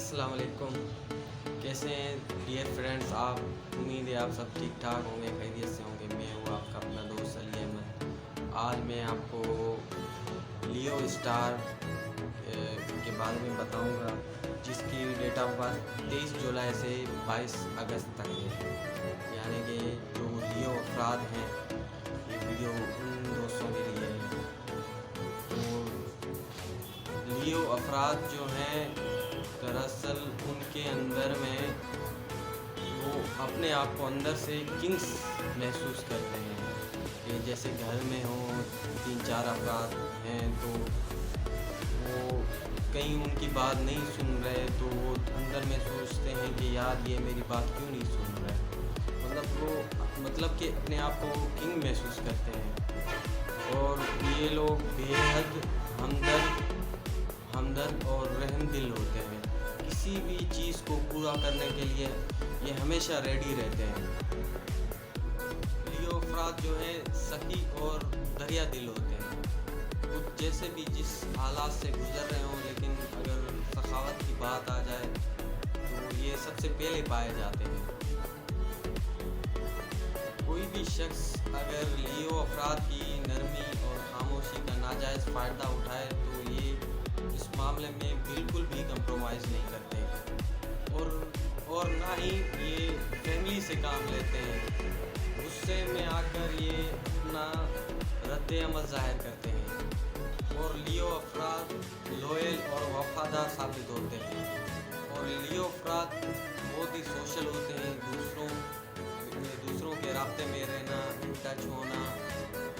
अस्सलाम वालेकुम। कैसे हैं डियर फ्रेंड्स आप? उम्मीद है आप सब ठीक ठाक होंगे, खैरियत से होंगे। मैं हूँ आपका अपना दोस्त अली अहमद। आज मैं आपको लियो स्टार के बारे में बताऊंगा, जिसकी डेट ऑफ बर्थ 23 जुलाई से 22 अगस्त तक है। यानी कि जो लियो अफराद हैं, ये वीडियो उन दोस्तों के लिए है। तो लियो अफराद जो हैं, दरअसल उनके अंदर में वो अपने आप को अंदर से किंग्स महसूस करते हैं कि जैसे घर में हो 3-4 अफराद हैं तो वो कहीं उनकी बात नहीं सुन रहे, तो वो अंदर में सोचते हैं कि यार ये मेरी बात क्यों नहीं सुन रहे। मतलब कि अपने आप को किंग महसूस करते हैं। और ये लोग बेहद हमदर्द और रहमदिल होते हैं। किसी भी चीज़ को पूरा करने के लिए ये हमेशा रेडी रहते हैं। लियो अफराद जो है सखी और दरिया दिल होते हैं। वो जैसे भी जिस हालात से गुजर रहे हों, लेकिन अगर सखावत की बात आ जाए तो ये सबसे पहले पाए जाते हैं। कोई भी शख्स अगर लियो अफराद की नरमी और खामोशी का नाजायज़ फ़ायदा उठाए तो ये इस मामले में बिल्कुल भी कंप्रोमाइज़ नहीं करते, और ना ही ये फैमिली से काम लेते हैं। गुस्से में आकर ये अपना रद्द अमल ज़ाहिर करते हैं। और लियो अफराद लॉयल और वफादार साबित होते हैं। और लियो अफराद बहुत ही सोशल होते हैं। दूसरों के राब्ते में रहना, इन टच होना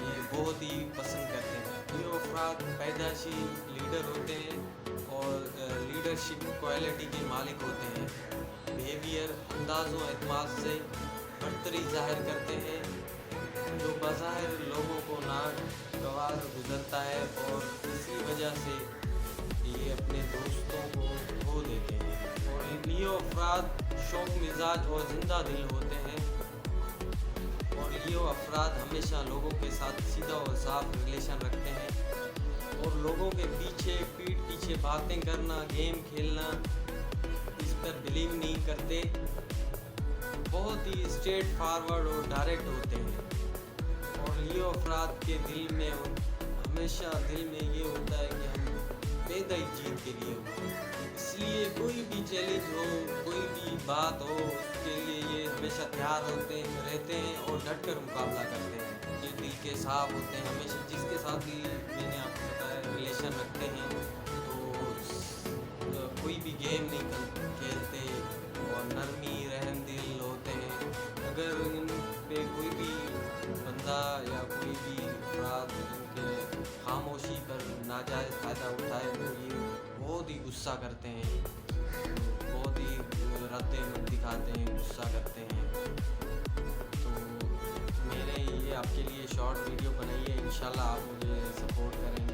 ये बहुत ही पसंद करते हैं। लियो अफराद पैदाशी लीडर होते हैं और लीडरशिप क्वालिटी के मालिक होते हैं। बिहेवियर अंदाज़ व एतमाद से बढ़तरी ज़ाहिर करते हैं, जो बज़ाहिर लोगों को नागवार गुजरता है, और इसी वजह से ये अपने दोस्तों को खो देते हैं। और लियो अफराद शौक मिजाज और ज़िंदा दिल होते हैं। और लियो अफराद हमेशा लोगों के साथ सीधा और साफ रिलेशन रखते हैं, और लोगों के पीठ पीछे बातें करना, गेम खेलना, इस पर बिलीव नहीं करते। बहुत ही स्ट्रेट फॉरवर्ड और डायरेक्ट होते हैं। और लियो अफराद के हमेशा दिल में ये होता है कि हम पैदा ही जीत के लिए हुए, इसलिए कोई भी चैलेंज हो, कोई भी बात हो, उसके लिए ये हमेशा तैयार रहते हैं और डट कर मुकाबला करते हैं। ये दिल के साफ होते हैं। हमेशा जिसके साथ भी मैंने आपको बताया रिलेशन रखते हैं तो कोई भी गेम नहीं खेलते, और नरमी रहमदिल होते हैं। अगर इन पे कोई भी बंदा या कोई भी अफराद इनके खामोशी पर नाजायज़ फ़ायदा उठाए तो ये बहुत ही गुस्सा करते हैं, बहुत ही रद्द दिखाते हैं, गुस्सा करते हैं। तो मैंने ये आपके लिए शॉर्ट वीडियो बनाई है। इंशाल्लाह आप मुझे सपोर्ट करेंगे।